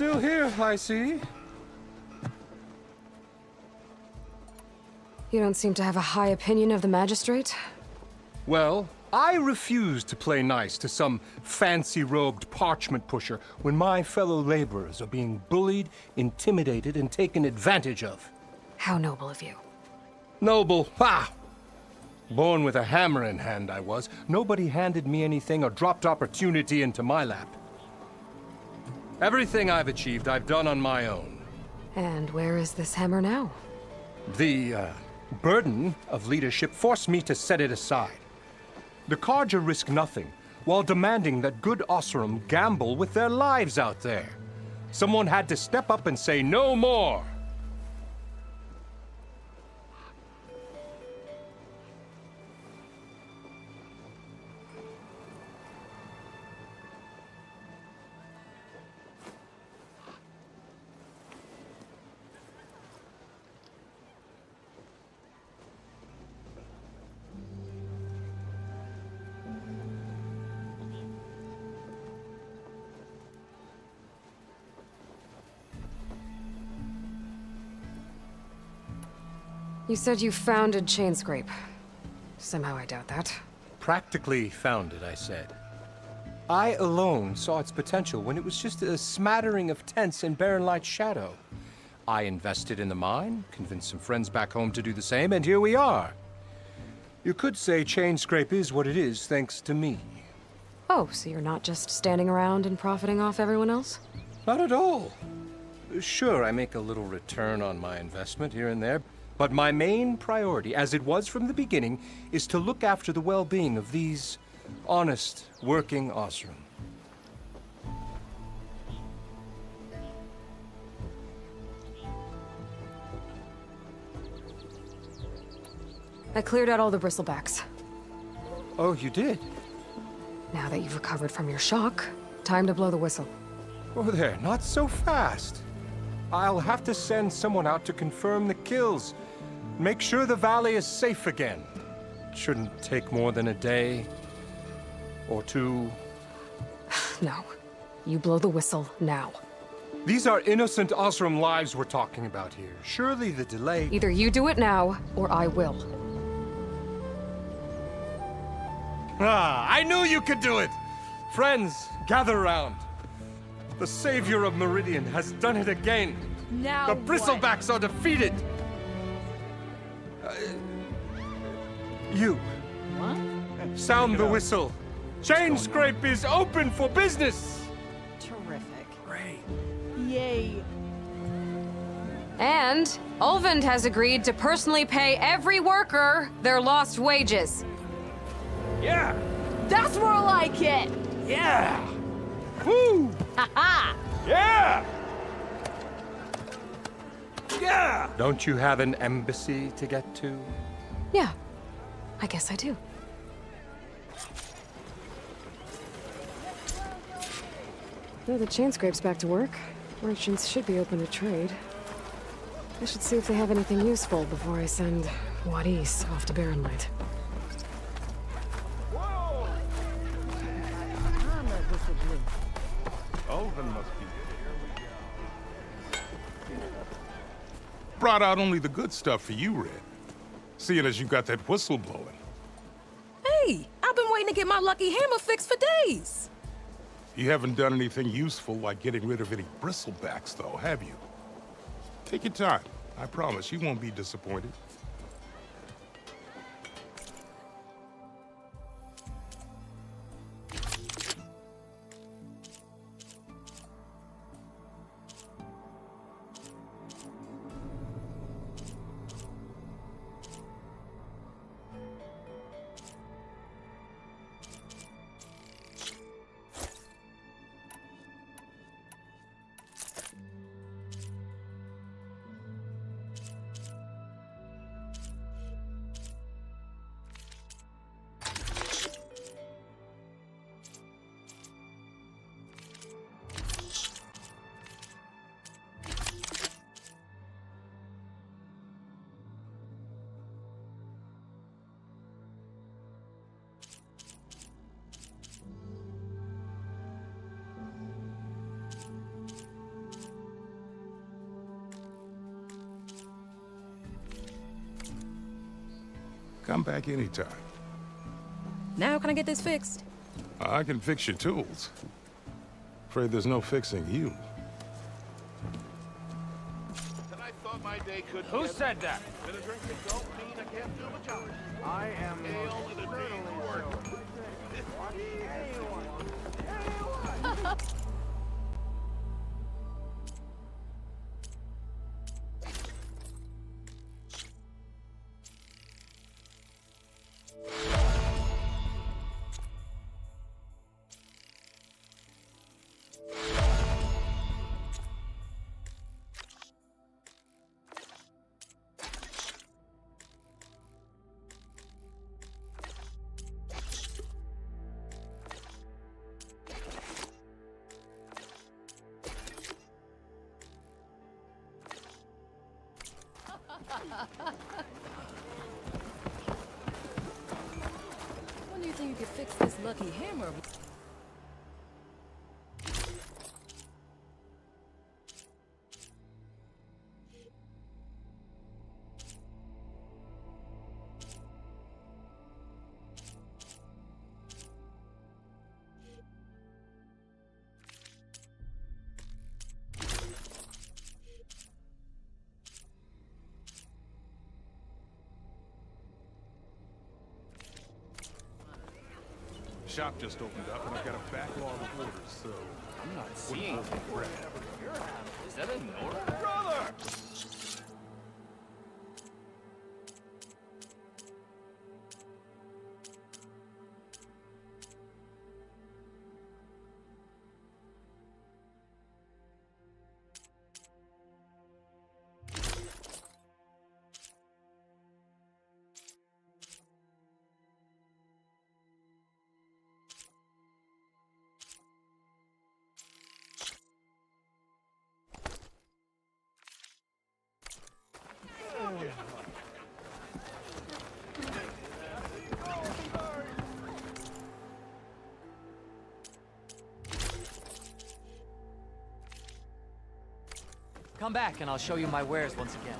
Still here, I see. You don't seem to have a high opinion of the magistrate? Well, I refuse to play nice to some fancy-robed parchment pusher when my fellow laborers are being bullied, intimidated, and taken advantage of. How noble of you. Noble, ha! Born with a hammer in hand, I was. Nobody handed me anything or dropped opportunity into my lap. Everything I've achieved, I've done on my own. And where is this hammer now? The burden of leadership forced me to set it aside. The Carja risk nothing, while demanding that good Oseram gamble with their lives out there. Someone had to step up and say no more. You said you founded Chainscrape. Somehow I doubt that. Practically founded, I said. I alone saw its potential when it was just a smattering of tents in Barren Light's shadow. I invested in the mine, convinced some friends back home to do the same, and here we are. You could say Chainscrape is what it is thanks to me. Oh, so you're not just standing around and profiting off everyone else? Not at all. Sure, I make a little return on my investment here and there, but my main priority, as it was from the beginning, is to look after the well-being of these honest, working Oseram. I cleared out all the bristlebacks. Oh, you did? Now that you've recovered from your shock, time to blow the whistle. Oh there, not so fast. I'll have to send someone out to confirm the kills. Make sure the valley is safe again. It shouldn't take more than a day. Or two. No. You blow the whistle now. These are innocent Oseram lives we're talking about here. Surely the delay... Either you do it now, or I will. Ah, I knew you could do it! Friends, gather round. The savior of Meridian has done it again. Now The Bristlebacks are defeated. You. What? Sound the whistle. Chainscrape is open for business. Terrific. Great. Yay. And Ulvund has agreed to personally pay every worker their lost wages. Yeah. That's more like it. Yeah. Woo. Ha-ha. Yeah. Yeah. Don't you have an embassy to get to? Yeah, I guess I do. Now the Chainscrape's back to work, merchants should be open to trade. I should see if they have anything useful before I send Wadis off to Barren Light. Ulvund must be brought out only the good stuff for you, Red. Seeing as you got that whistle blowing. Hey, I've been waiting to get my lucky hammer fixed for days. You haven't done anything useful like getting rid of any bristlebacks, though, have you? Take your time. I promise you won't be disappointed. Come back anytime. Now can I get this fixed? I can fix your tools. Afraid there's no fixing you. I thought my day could. Who said that? Been a drink that don't mean I can't do my job. I am Ale and a day's work. When do you think you could fix this lucky hammer? Shop just opened up and I've got a backlog of orders, so I'm not wouldn't seeing. hold my breath. Is that a Nora? Brother! Come back and I'll show you my wares once again.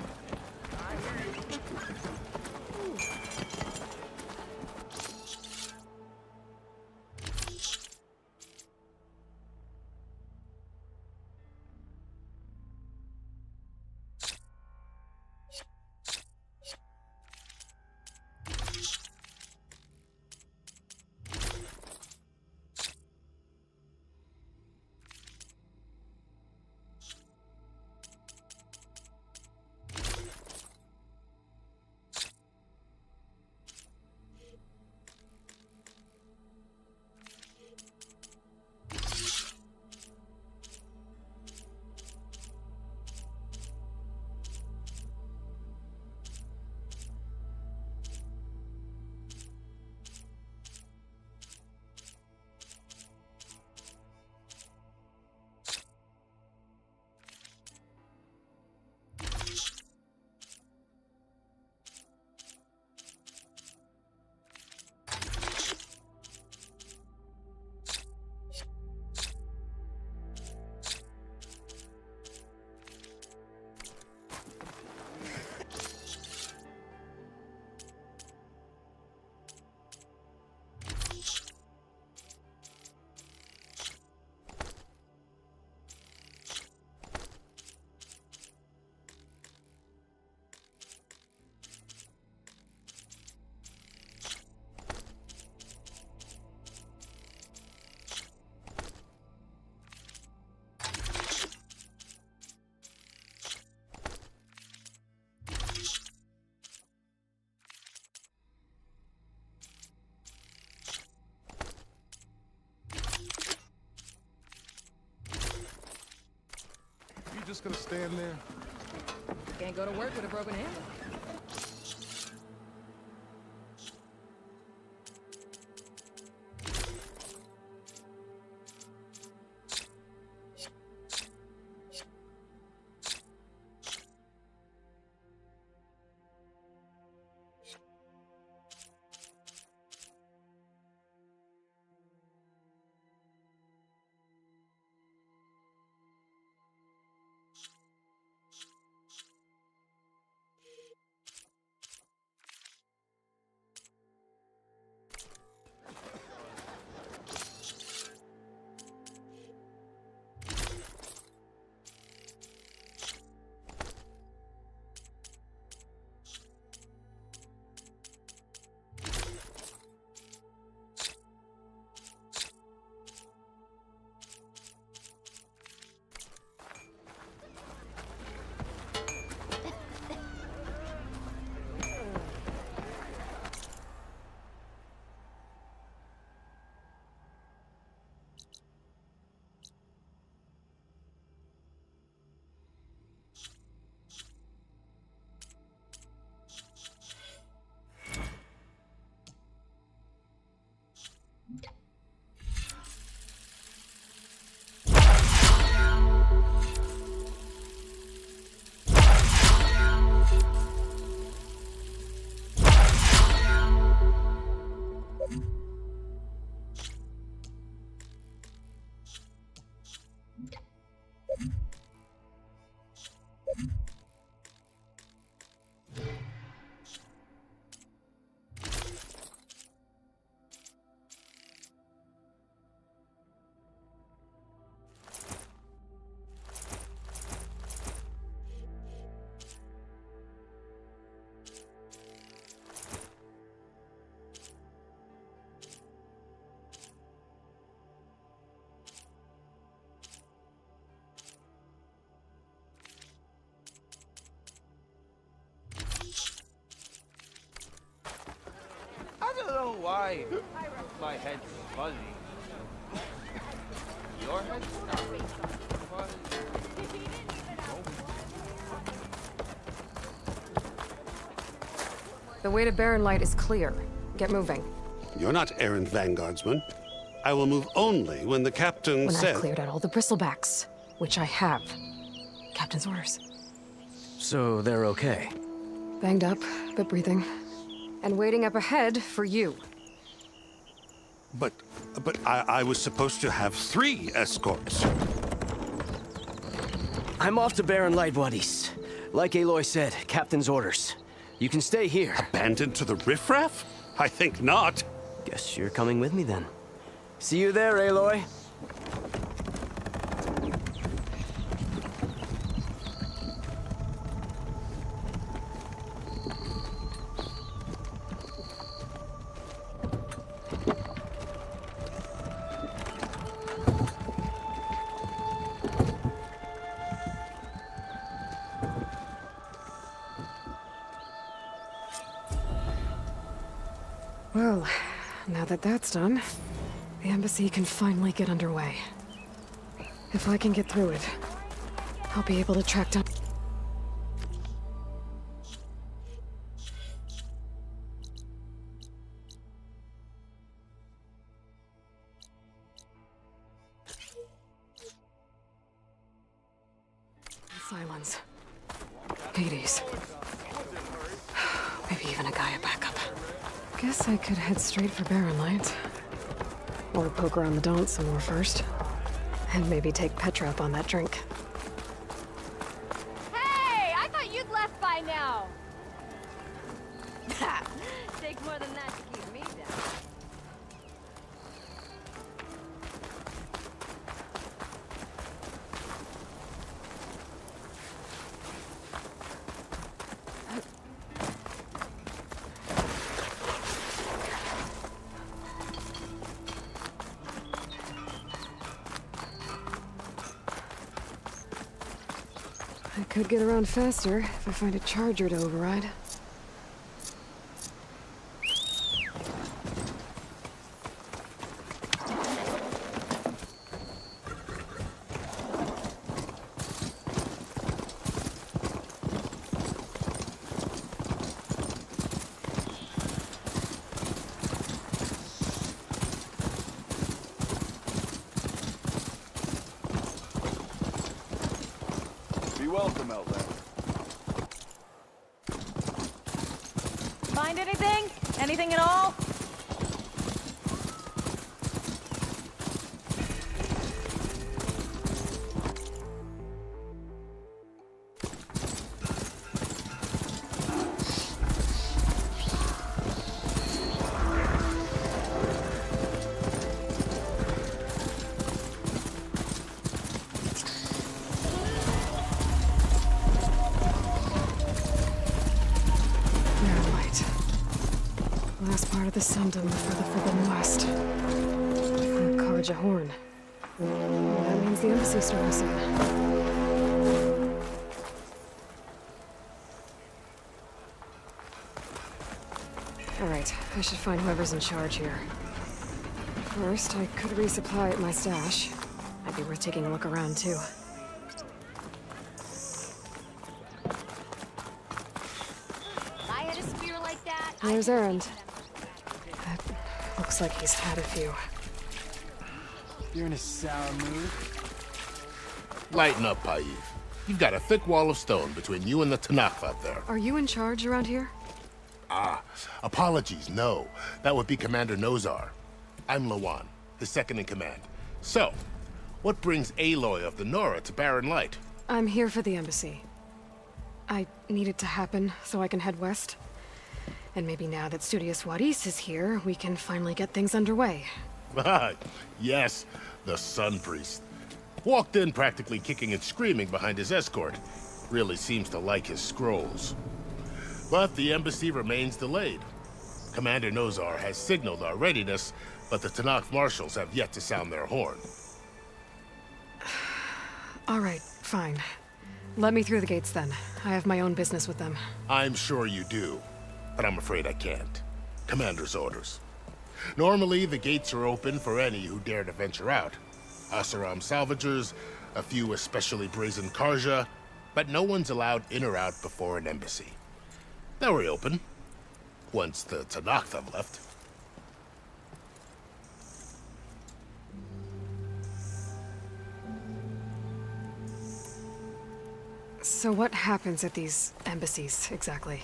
You just gonna stand there? Can't go to work with a broken hammer. why my head's fuzzy. Your head's not fuzzy. The way to Barren Light is clear. Get moving. You're not errant vanguardsman. I will move only when the captain When says... I've cleared out all the bristlebacks, which I have. Captain's orders. So they're okay. Banged up, but breathing. And waiting up ahead for you. But I was supposed to have 3 escorts. I'm off to Barren Light, Wadis. Like Aloy said, Captain's orders. You can stay here. Abandoned to the riffraff? I think not. Guess you're coming with me then. See you there, Aloy. Well, now that that's done, the embassy can finally get underway. If I can get through it, I'll be able to track down... Silence. Hades. Maybe even a Gaia backup. Guess I could head straight for Barren Light. Or poke around the Daunt some more first. And maybe take Petra up on that drink. Hey, I thought you'd left by now. Takes more than that to keep me down. I could get around faster if I find a charger to override. Be welcome out there. Find anything? Anything at all? Barren Light. Last part of the Sundom before the Forbidden West. Karja Horn. That means the embassy starting soon. Alright, I should find whoever's in charge here. First, I could resupply at my stash. Might be worth taking a look around, too. If I had a spear like that, There's Erend. That looks like he's had a few. You're in a sour mood. Lighten up, Paiv. You've got a thick wall of stone between you and the Tanakh out there. Are you in charge around here? Apologies, no. That would be Commander Nozar. I'm Lawan, his second in command. So, what brings Aloy of the Nora to Barren Light? I'm here for the embassy. I need it to happen so I can head west. And maybe now that Studious Wadis is here, we can finally get things underway. Yes, the Sun Priest. Walked in practically kicking and screaming behind his escort. Really seems to like his scrolls. But the embassy remains delayed. Commander Nozar has signaled our readiness, but the Tanakh marshals have yet to sound their horn. All right, fine. Let me through the gates then. I have my own business with them. I'm sure you do, but I'm afraid I can't. Commander's orders. Normally, the gates are open for any who dare to venture out. Asaram salvagers, a few especially brazen Karja, but no one's allowed in or out before an embassy. They'll reopen once the Tanakh have left. So what happens at these embassies, exactly?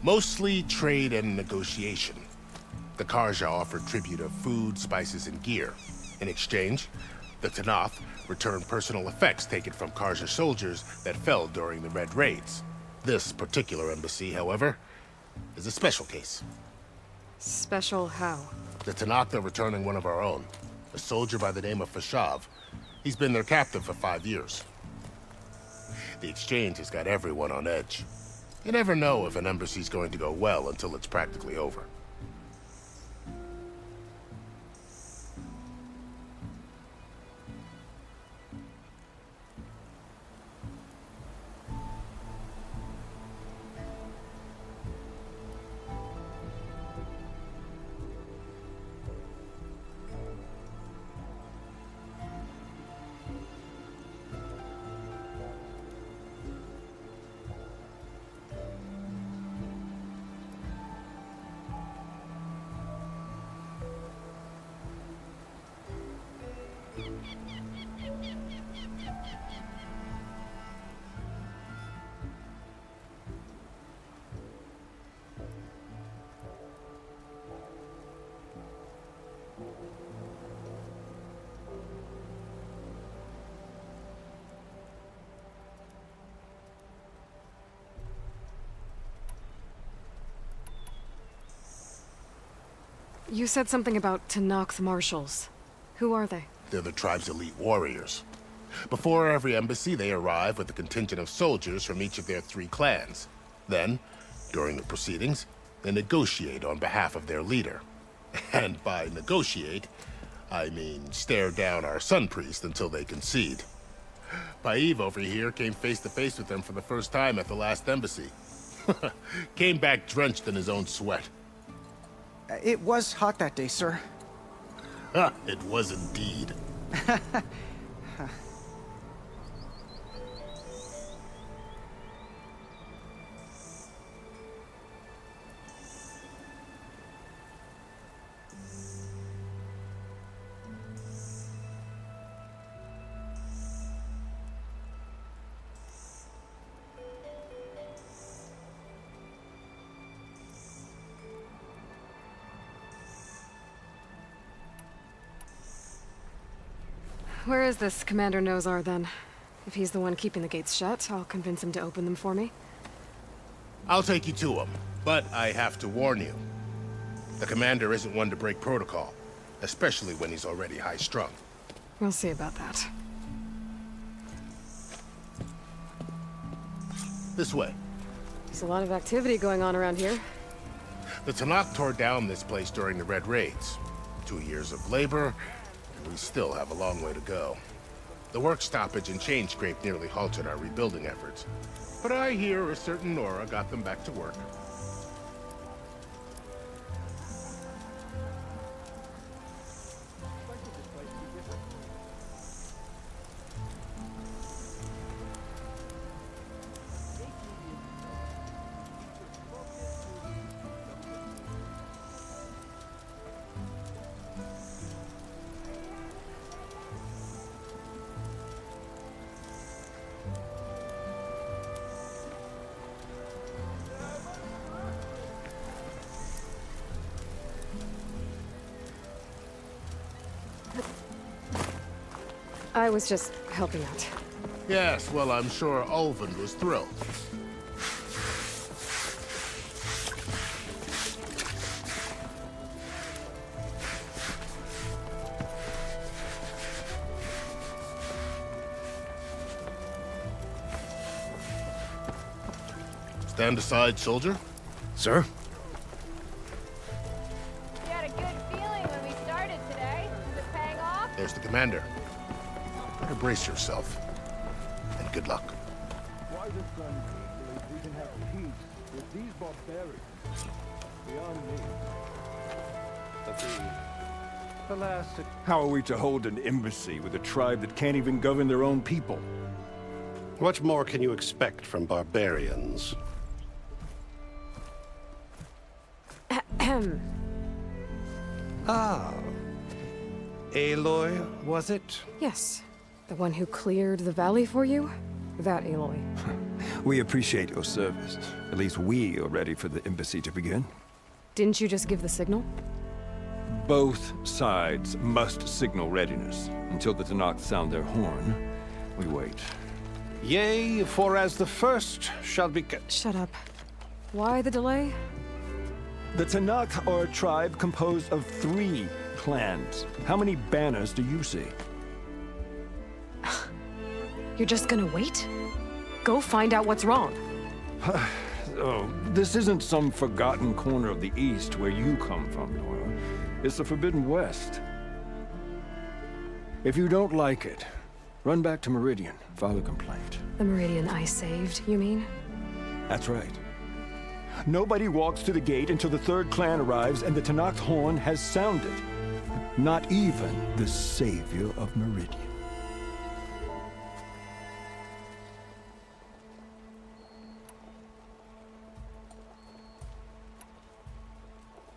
Mostly trade and negotiation. The Karja offer tribute of food, spices, and gear. In exchange, the Tanakh return personal effects taken from Karja soldiers that fell during the Red Raids. This particular embassy, however, is a special case. Special how? The Tanakh are returning one of our own, a soldier by the name of Fashav. He's been their captive for 5 years. The exchange has got everyone on edge. You never know if an embassy's going to go well until it's practically over. You said something about Tanakh marshals. Who are they? They're the tribe's elite warriors. Before every embassy, they arrive with a contingent of soldiers from each of their 3 clans. Then, during the proceedings, they negotiate on behalf of their leader. And by negotiate, I mean stare down our Sun Priest until they concede. Paiv over here came face to face with them for the first time at the last embassy. Came back drenched in his own sweat. It was hot that day, sir. It was indeed. Where is this Commander Nozar, then? If he's the one keeping the gates shut, I'll convince him to open them for me. I'll take you to him, but I have to warn you. The commander isn't one to break protocol, especially when he's already high-strung. We'll see about that. This way. There's a lot of activity going on around here. The Tanakh tore down this place during the Red Raids. 2 years of labor, and we still have a long way to go. The work stoppage and chain scrape nearly halted our rebuilding efforts. But I hear a certain Nora got them back to work. I was just helping out. Yes, well, I'm sure Ulvund was thrilled. Stand aside, soldier. Sir? You had a good feeling when we started today. Is it paying off? There's the commander. Better brace yourself. And good luck. Why the sun so we can have peace with these barbarians? Beyond me. Alas, how are we to hold an embassy with a tribe that can't even govern their own people? What more can you expect from barbarians? Ah. Aloy, was it? Yes. The one who cleared the valley for you? That Aloy. We appreciate your service. At least we are ready for the embassy to begin. Didn't you just give the signal? Both sides must signal readiness. Until the Tenakth sound their horn, we wait. Yea, for as the first shall be... Shut up. Why the delay? The Tenakth are a tribe composed of 3 clans. How many banners do you see? You're just gonna wait? Go find out what's wrong. Oh, this isn't some forgotten corner of the East where you come from, Nora. It's the Forbidden West. If you don't like it, run back to Meridian, file a complaint. The Meridian I saved, you mean? That's right. Nobody walks to the gate until the 3rd clan arrives and the Tenakth horn has sounded. Not even the savior of Meridian.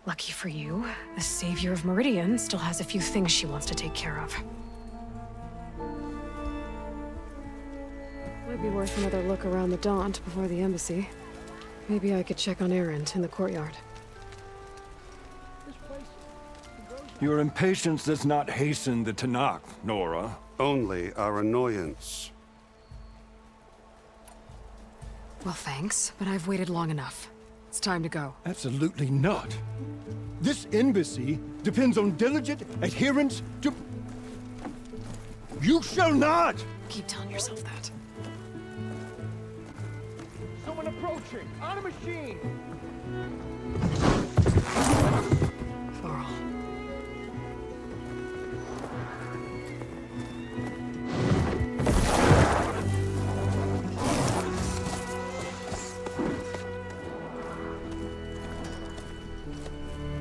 Lucky for you, the savior of Meridian still has a few things she wants to take care of. Might be worth another look around the Daunt before the embassy. Maybe I could check on Erend in the courtyard. Your impatience does not hasten the Tenakth, Nora. Only our annoyance. Well, thanks, but I've waited long enough. It's time to go. Absolutely not. This embassy depends on diligent adherence to... You shall not! Keep telling yourself that. Someone approaching! On a machine! Varl.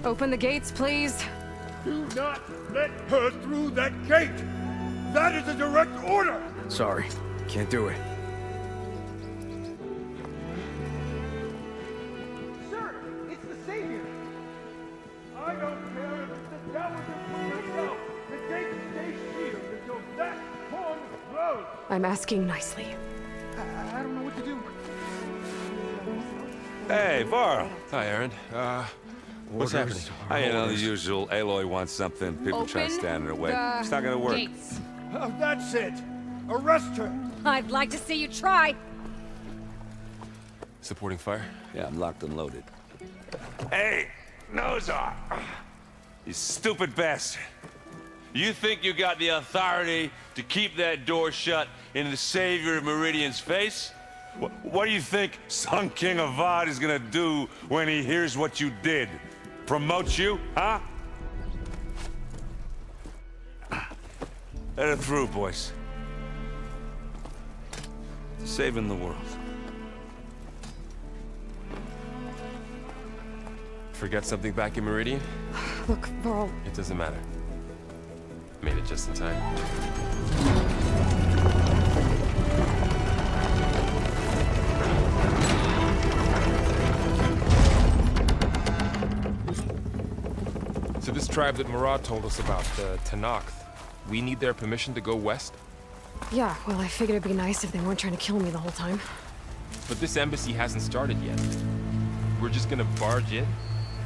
Open the gates, please. Do not let her through that gate! That is a direct order! Sorry, can't do it. Sir, it's the Savior! I don't care if it's the Dowager myself! The gate stays sealed until that horn blows! I'm asking nicely. I don't know what to do. Hey, Varl. Hi, Erend. What's happening? I know the usual. Aloy wants something. People try to stand in her way. It's not gonna work. Oh, that's it! Arrest her! I'd like to see you try. Supporting fire? Yeah, I'm locked and loaded. Hey, Nozar! You stupid bastard. You think you got the authority to keep that door shut in the savior of Meridian's face? What do you think Sun King Avad is gonna do when he hears what you did? Promote you, huh? Let her through, boys. Saving the world. Forget something back in Meridian? Look, Varl. It doesn't matter. Made it just in time. So this tribe that Murad told us about, the Tenakth, we need their permission to go west? Yeah, well, I figured it'd be nice if they weren't trying to kill me the whole time. But this embassy hasn't started yet. We're just gonna barge in?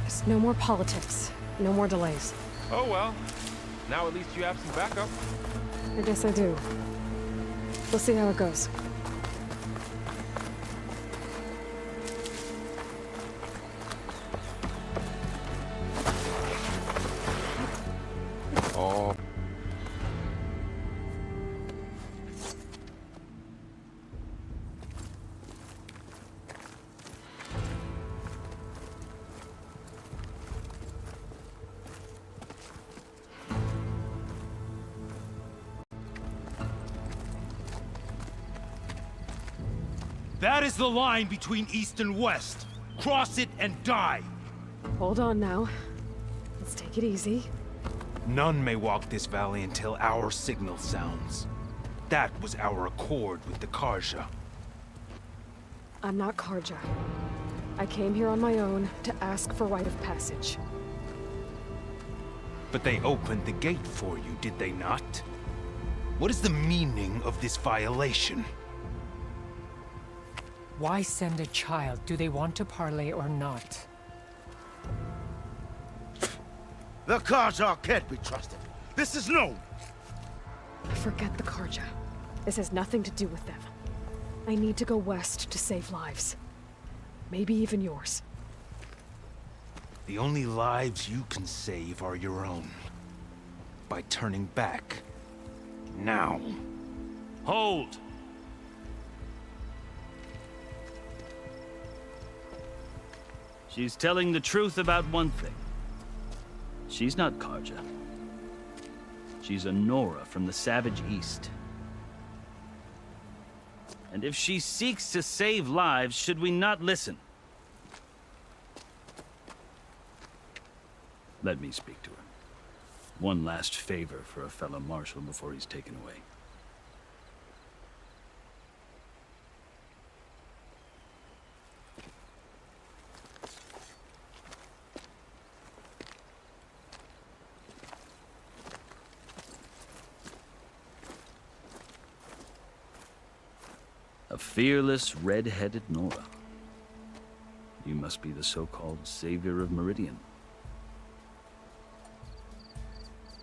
There's no more politics. No more delays. Oh well. Now at least you have some backup. I guess I do. We'll see how it goes. Oh. That is the line between East and West. Cross it and die. Hold on now. Let's take it easy. None may walk this valley until our signal sounds. That was our accord with the Karja. I'm not Karja. I came here on my own to ask for rite of passage. But they opened the gate for you, did they not? What is the meaning of this violation? Why send a child? Do they want to parley or not? The Karja can't be trusted. This is known. Forget the Karja. This has nothing to do with them. I need to go west to save lives. Maybe even yours. The only lives you can save are your own. By turning back. Now. Hold! She's telling the truth about one thing. She's not Karja. She's a Nora from the Savage East. And if she seeks to save lives, should we not listen? Let me speak to her. One last favor for a fellow marshal before he's taken away. A fearless, red-headed Nora. You must be the so-called savior of Meridian.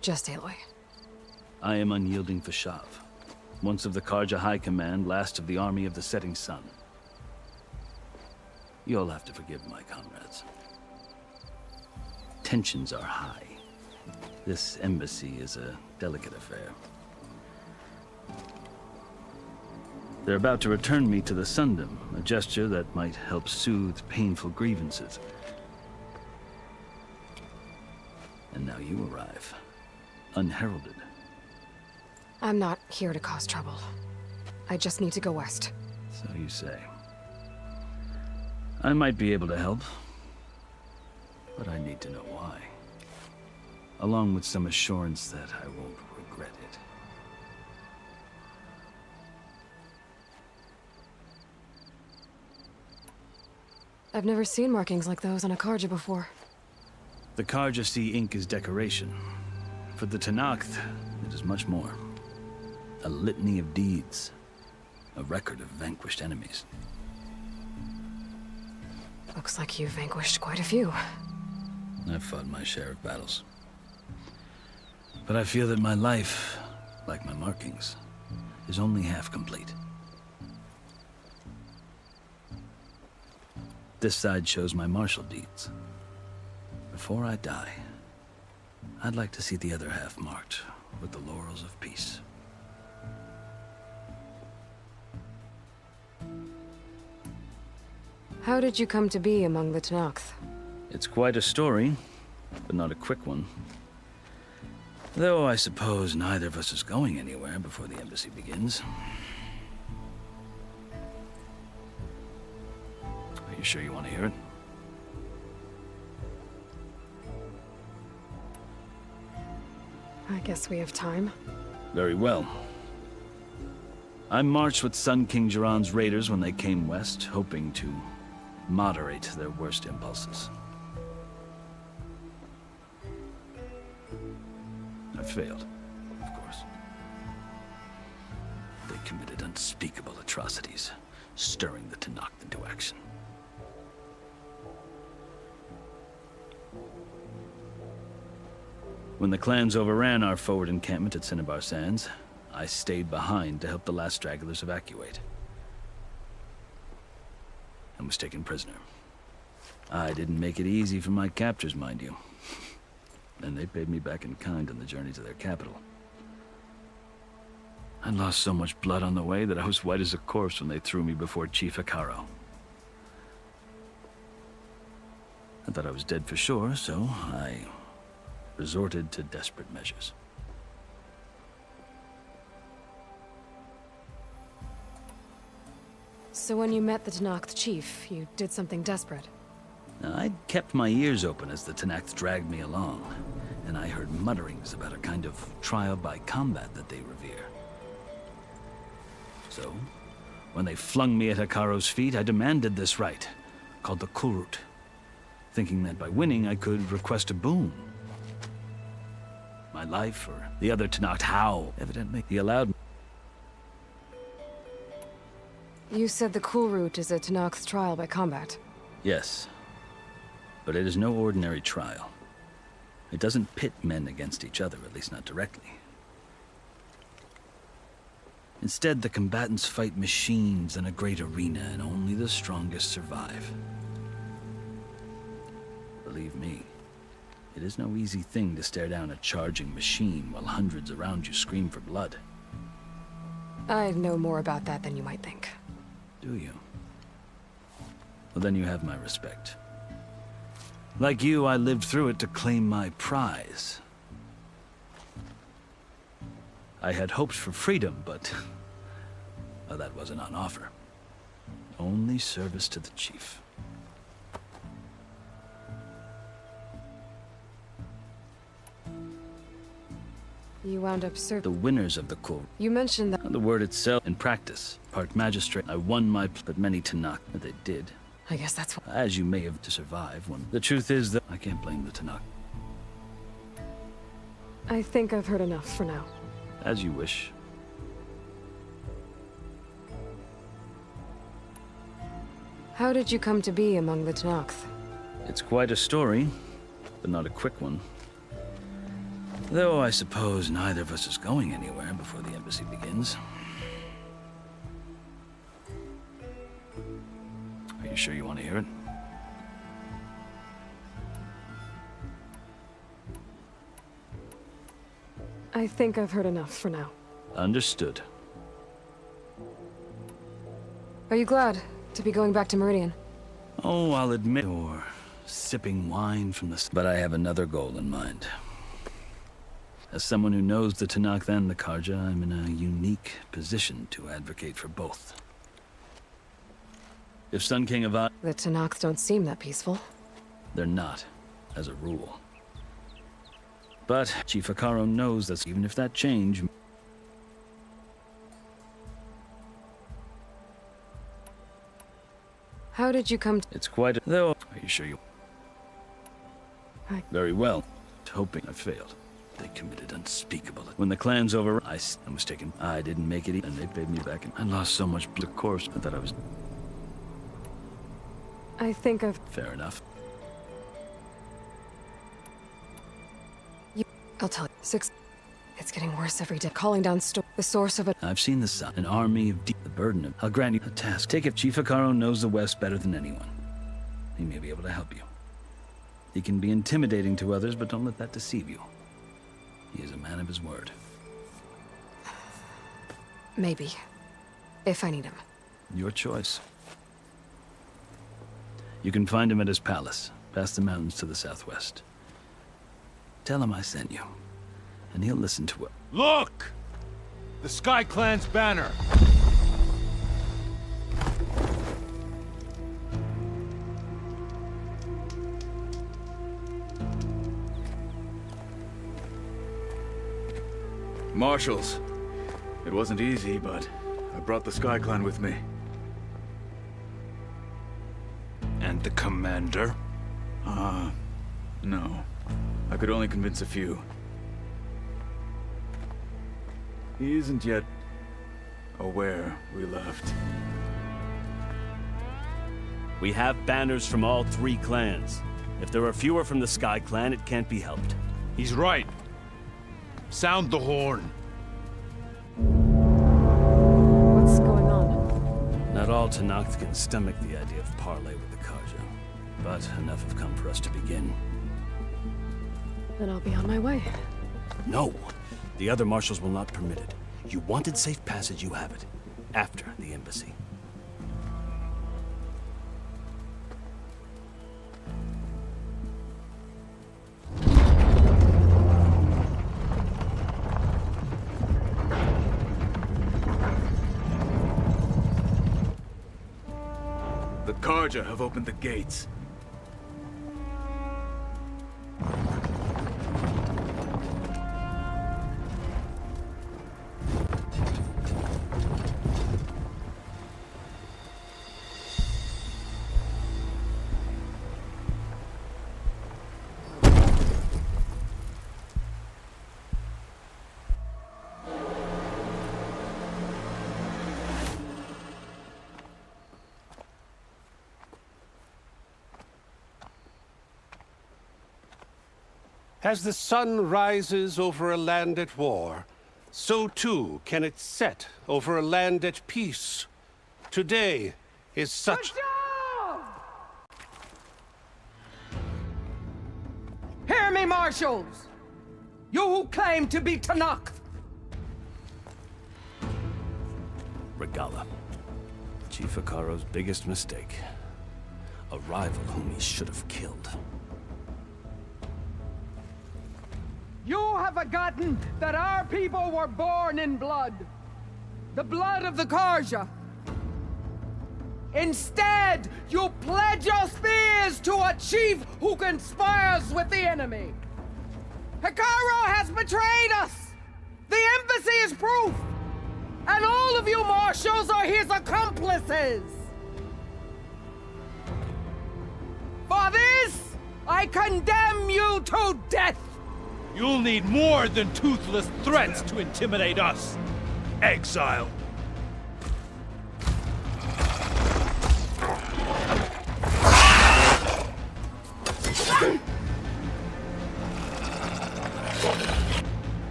Just Aloy. I am Unyielding Fashav, once of the Karja High Command, last of the Army of the Setting Sun. You'll have to forgive my comrades. Tensions are high. This embassy is a delicate affair. They're about to return me to the Sundom, a gesture that might help soothe painful grievances. And now you arrive, unheralded. I'm not here to cause trouble. I just need to go west. So you say. I might be able to help, but I need to know why. Along with some assurance that I won't regret it. I've never seen markings like those on a Karja before. The Karja see ink as decoration. For the Tenakth, it is much more. A litany of deeds. A record of vanquished enemies. Looks like you've vanquished quite a few. I've fought my share of battles. But I feel that my life, like my markings, is only half complete. This side shows my martial deeds. Before I die, I'd like to see the other half marked with the laurels of peace. How did you come to be among the Tenakth? It's quite a story, but not a quick one. Though I suppose neither of us is going anywhere before the embassy begins. Are you sure you want to hear it? I guess we have time. Very well. I marched with Sun King Jiran's raiders when they came west, hoping to moderate their worst impulses. I failed, of course. They committed unspeakable atrocities, stirring the Tenakth into action. When the clans overran our forward encampment at Cinnabar Sands, I stayed behind to help the last stragglers evacuate. And was taken prisoner. I didn't make it easy for my captors, mind you. And they paid me back in kind on the journey to their capital. I lost so much blood on the way that I was white as a corpse when they threw me before Chief Hekarro. I thought I was dead for sure, so I resorted to desperate measures. So when you met the Tenakth chief, you did something desperate? I'd kept my ears open as the Tenakth dragged me along, and I heard mutterings about a kind of trial by combat that they revere. So, when they flung me at Hekaro's feet, I demanded this rite, called the Kulrut, thinking that by winning I could request a boon. My life, or the other Tenakth. How? Evidently, he allowed me. You said the Kulrut is a Tenakth's trial by combat. Yes, but it is no ordinary trial. It doesn't pit men against each other, at least not directly. Instead, the combatants fight machines in a great arena, and only the strongest survive. Believe me, it is no easy thing to stare down a charging machine while hundreds around you scream for blood. I know more about that than you might think. Do you? Well, then you have my respect. Like you, I lived through it to claim my prize. I had hopes for freedom, but well, that wasn't on offer. Only service to the chief. You wound up The winners of the Kulrut. You mentioned that. The word itself, in practice, part magistrate. I won my, but many Tenakth, but they did. I guess that's what. As you may have to survive one. The truth is that I can't blame the Tenakth. I think I've heard enough for now. As you wish. How did you come to be among the Tenakth? It's quite a story, but not a quick one. Though I suppose neither of us is going anywhere before the embassy begins. Are you sure you want to hear it? I think I've heard enough for now. Understood. Are you glad to be going back to Meridian? Oh, I'll admit, or sipping wine from the... But I have another goal in mind. As someone who knows the Tenakth and the Carja, I'm in a unique position to advocate for both. If Sun King Avad... The Tenakth don't seem that peaceful. They're not, as a rule. But Chief Hekaro knows that even if that change... How did you come to... It's quite a... Though... Are you sure you... Very well. Hoping I failed. They committed unspeakable... When the clan's over, I was taken. I didn't make it, and they paid me back, and I lost so much blood. Of course, I thought I was... I think I've... Fair enough. I'll tell you. 6... It's getting worse every day. Calling down the source of it. I've seen the sun. An army of the burden of... I'll grant you a task. Take if Chief Hekaro knows the West better than anyone. He may be able to help you. He can be intimidating to others, but don't let that deceive you. He is a man of his word. Maybe. If I need him. Your choice. You can find him at his palace, past the mountains to the southwest. Tell him I sent you, and he'll listen to it. Look! The Sky Clan's banner! Marshals. It wasn't easy, but I brought the Sky Clan with me. And the commander? No. I could only convince a few. He isn't yet aware we left. We have banners from all 3 clans. If there are fewer from the Sky Clan, it can't be helped. He's right. Sound the horn. What's going on? Not all Tenakth can stomach the idea of parley with the Carja, but enough have come for us to begin. Then I'll be on my way. No. The other marshals will not permit it. You wanted safe passage, you have it. After the embassy. The Carja have opened the gates. As the sun rises over a land at war, so too can it set over a land at peace. Today is such... Hear me, marshals! You who claim to be Tenakth! Regalla. Chief Hekarro's biggest mistake. A rival whom he should have killed. You have forgotten that our people were born in blood. The blood of the Carja. Instead, you pledge your spears to a chief who conspires with the enemy. Hekarro has betrayed us! The embassy is proof! And all of you marshals are his accomplices! For this, I condemn you to death! You'll need more than toothless threats to intimidate us. Exile.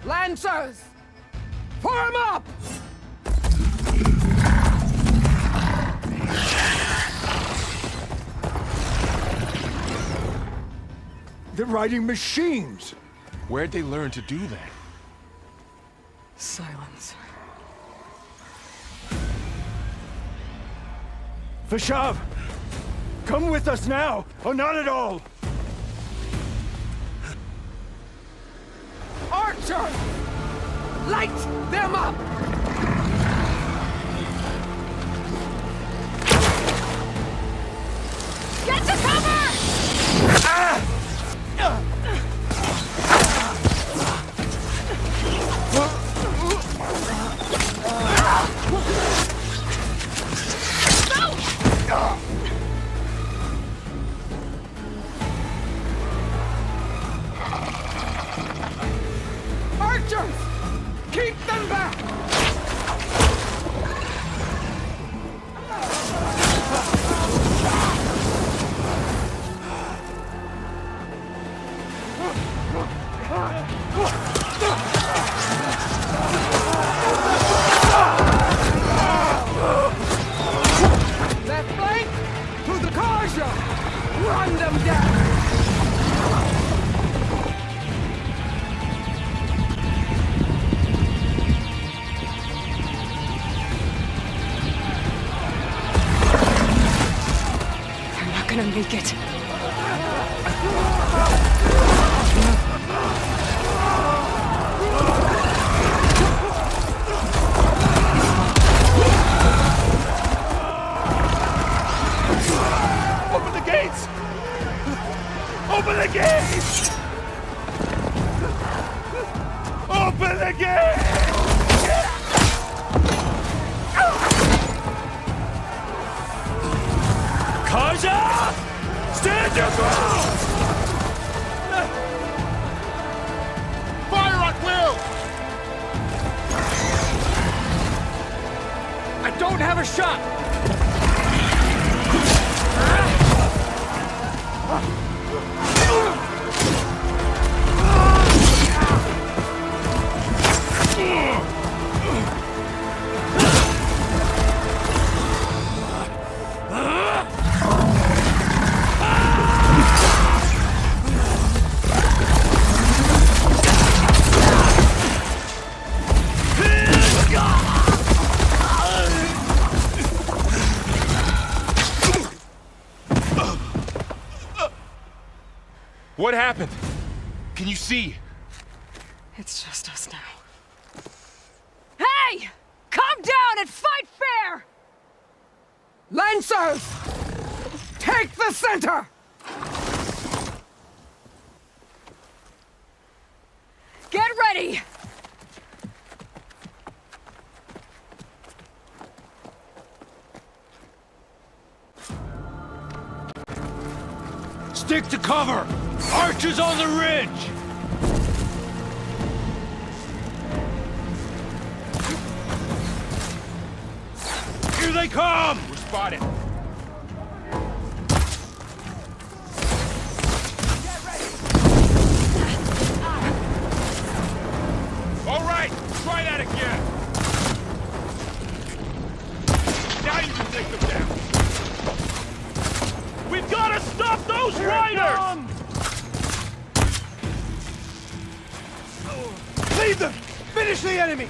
Lancers! Form up! They're riding machines! Where'd they learn to do that? Silence. Vashav! Come with us now, or not at all! Archer! Light them up! Get to cover! Archers! Keep them back! Left flank to the Carja! Run them down! They're not gonna make it. Open the gates! Open the gates! Open the gates! Carja! Stand your ground! Fire at will! I don't have a shot! What happened? Can you see? It's just us now. Hey! Come down and fight fair! Lancers! Take the center! Get ready! Stick to cover! Archers on the ridge! Here they come! spotted. All right, try that again. Now you can take them down. We've got to stop those riders! Leave them! Finish the enemy!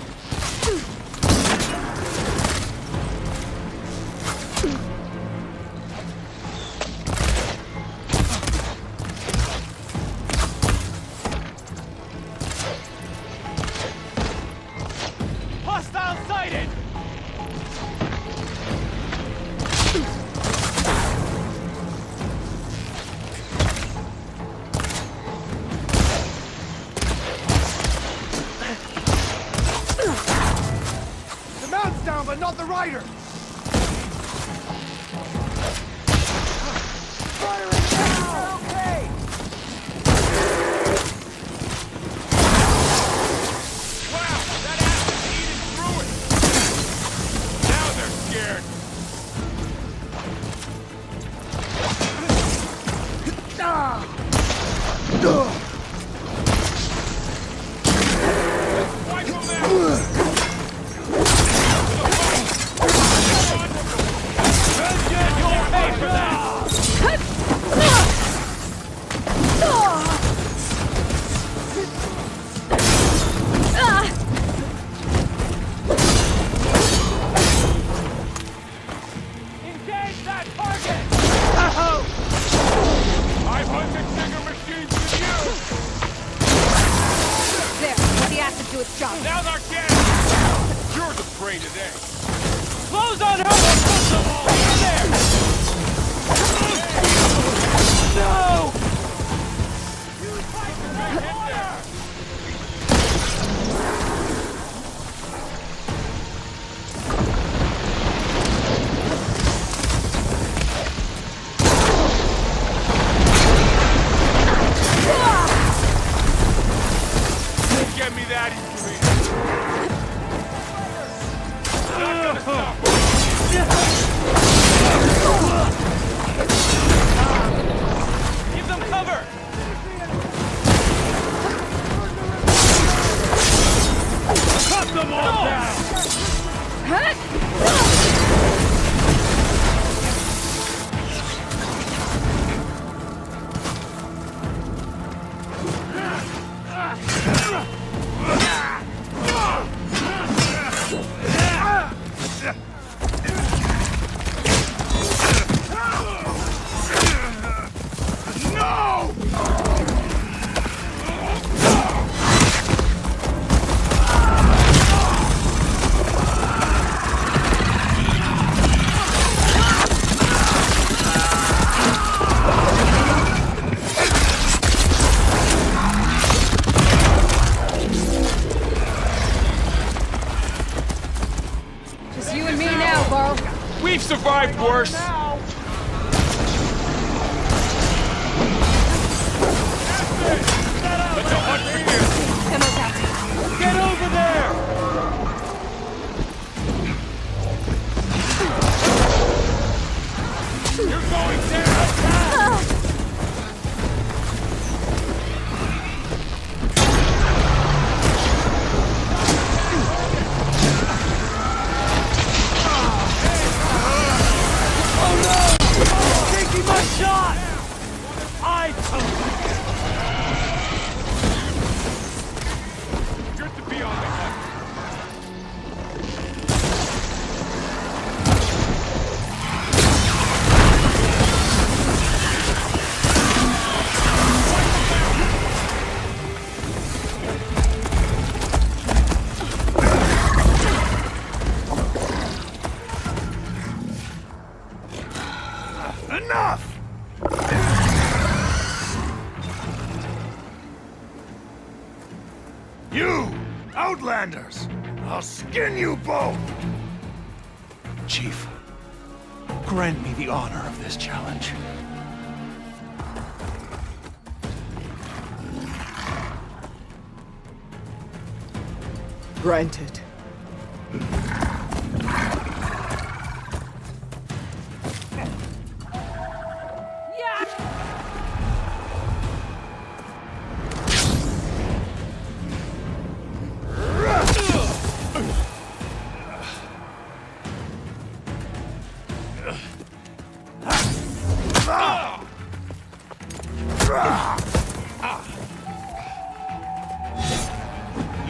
Hostile sighted! The mount's down, but not the rider! Firing now! Okay! Wow, that ass is eating through it. Now they're scared. Wipe them out. You'll pay for that! Engage that target! I've hunted bigger machines than you. There, let the acid do its job. Now they're dead. You're the prey today. Close on her! Put them all in there! No! Get me that easily. Not gonna stop. Give them cover! Cut them all down! Just you and me now, Carl. We've survived worse. Let's a hunt for you. Ammo's out. Get over there! You're going down. Taking my shot! I told you! Good to be on the hunt. Enough! You! Outlanders! I'll skin you both! Chief, grant me the honor of this challenge. Granted.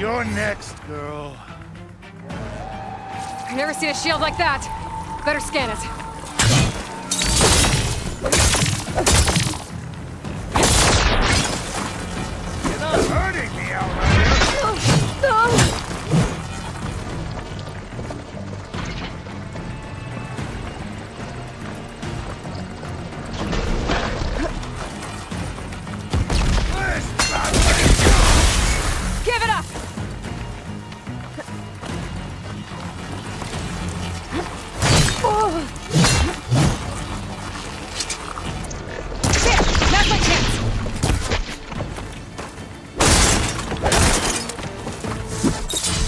You're next, girl. I've never seen a shield like that. Better scan it. You're not hurting me, Outlander. No! Give it up! Now's my chance!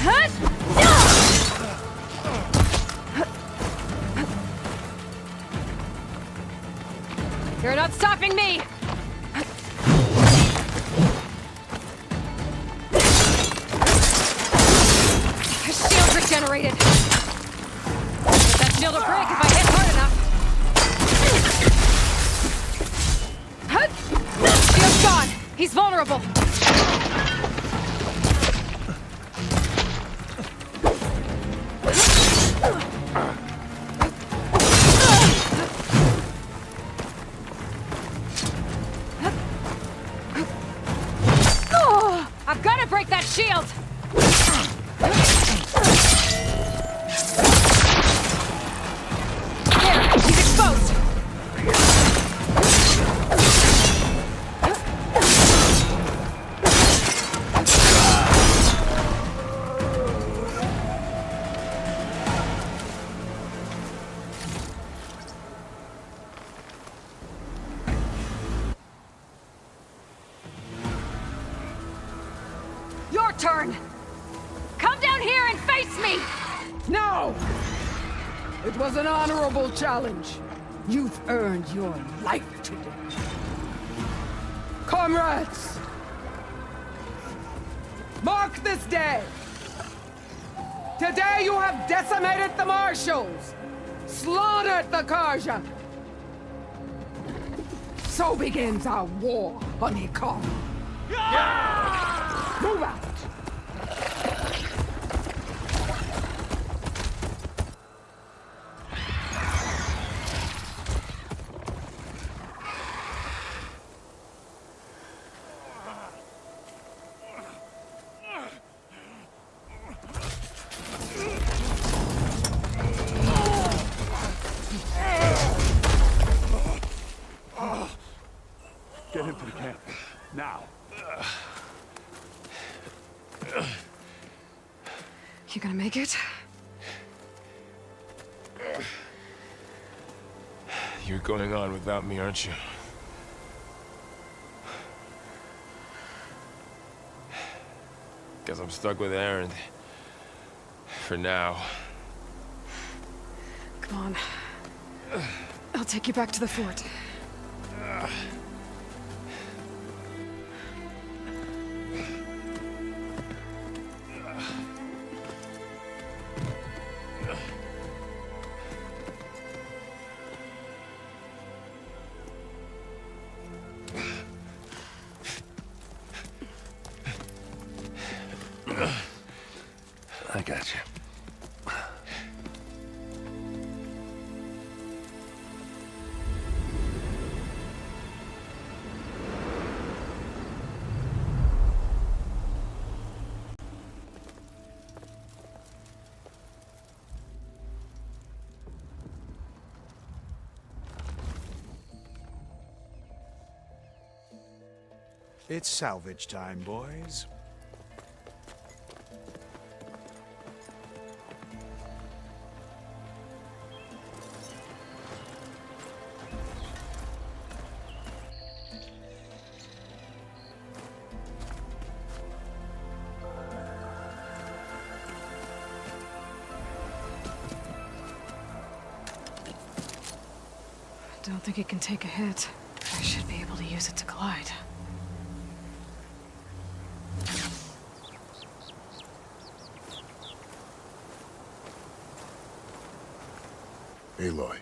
Hut! You're not stopping me! His shield's regenerated! But that shield will break if I hit hard enough! Shield's gone! He's vulnerable! I've got to break that shield! There, he's exposed! Your turn! Come down here and face me! No! It was an honorable challenge. You've earned your life today. Comrades! Mark this day! Today you have decimated the Marshals! Slaughtered the Karja! So begins our war on Hikaru. Move out! Get him to the camp. Now. You gonna make it? You're going on without me, aren't you? Guess I'm stuck with Aaron. For now. Come on. I'll take you back to the fort. I got you. It's salvage time, boys. Don't think it can take a hit. I should be able to use it to glide. Aloy.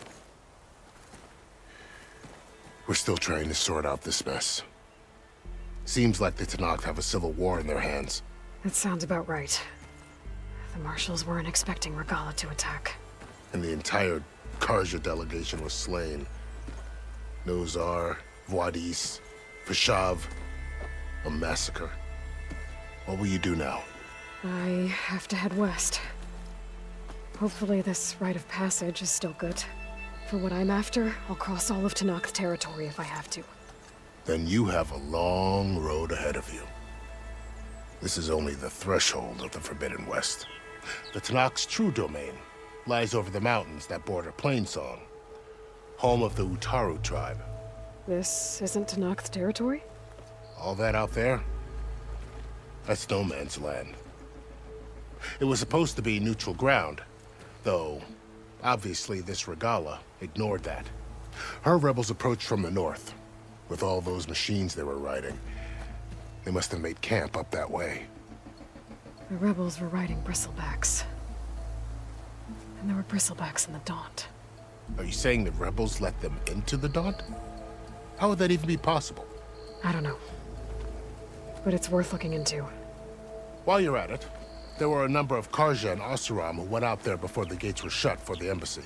We're still trying to sort out this mess. Seems like the Tenakth have a civil war in their hands. That sounds about right. The marshals weren't expecting Regalla to attack. And the entire Karja delegation was slain. Nozar, Wadis, Fashav. A massacre. What will you do now? I have to head west. Hopefully this rite of passage is still good. For what I'm after, I'll cross all of Tenakth territory if I have to. Then you have a long road ahead of you. This is only the threshold of the Forbidden West. The Tenakth's true domain lies over the mountains that border Plainsong, home of the Utaru tribe. This isn't Tenakth territory? All that out there? That's no man's land. It was supposed to be neutral ground, though obviously this Regalla ignored that. Her rebels approached from the north, with all those machines they were riding. They must have made camp up that way. The rebels were riding bristlebacks. And there were bristlebacks in the Daunt. Are you saying the rebels let them into the Daunt? How would that even be possible? I don't know. But it's worth looking into. While you're at it, there were a number of Karja and Oseram who went out there before the gates were shut for the embassy.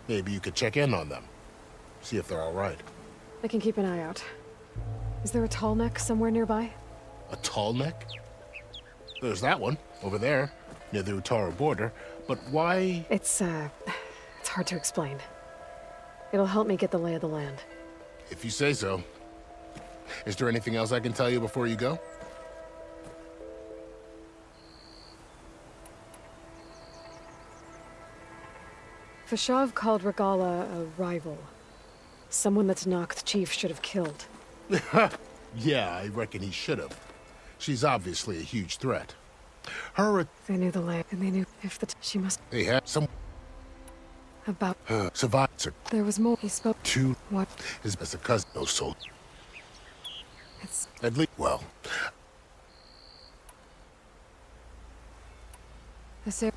Maybe you could check in on them. See if they're all right. I can keep an eye out. Is there a tall neck somewhere nearby? A tall neck? There's that one, over there, near the Utaru border. But why? It's hard to explain. It'll help me get the lay of the land. If you say so. Is there anything else I can tell you before you go? Fashav called Regalla a rival. Someone that Tenakth chief should have killed. Yeah, I reckon he should have. She's obviously a huge threat. Her... They knew the lay, and they knew if she must... They had some... About... Survivor. There was more. He spoke... To... What? His as a cousin, no soul. It's... At least... Well...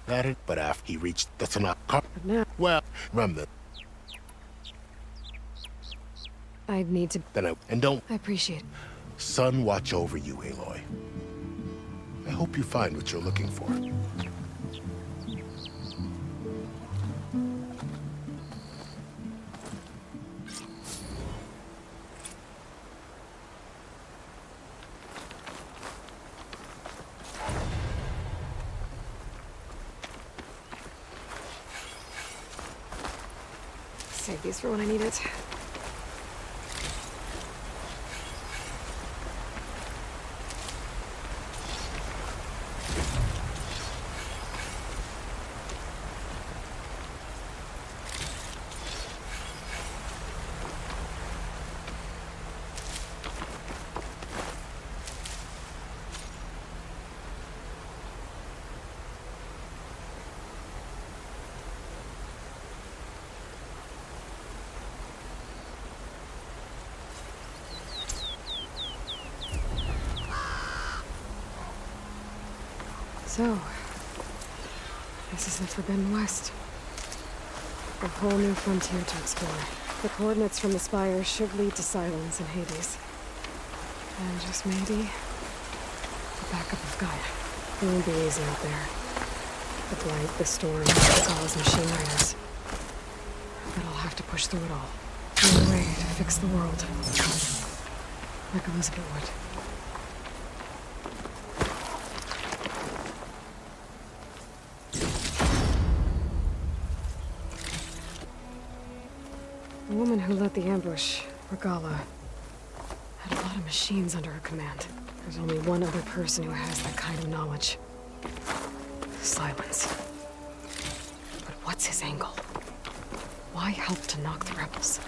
That it, but after he reached the Tenakth... But now... Well, remember... I need to... Then and don't... I appreciate it. Sun watch over you, Aloy. I hope you find what you're looking for. Save these for when I need it. So, this is the Forbidden West. A whole new frontier to explore. The coordinates from the spire should lead to Silence and Hades. And just maybe, the backup of Gaia. It won't be easy out there. The blight, the storm, Regalla's machine riders. But I'll have to push through it all. No way to fix the world. Like Elizabeth would. The woman who led the ambush, Regalla, had a lot of machines under her command. There's only one other person who has that kind of knowledge. Silence. But what's his angle? Why help to knock the rebels?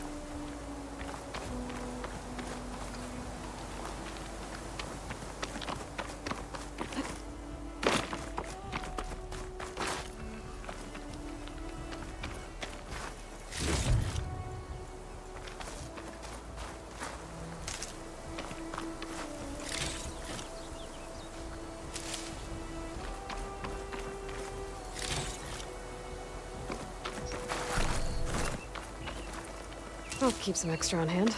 I'll keep some extra on hand.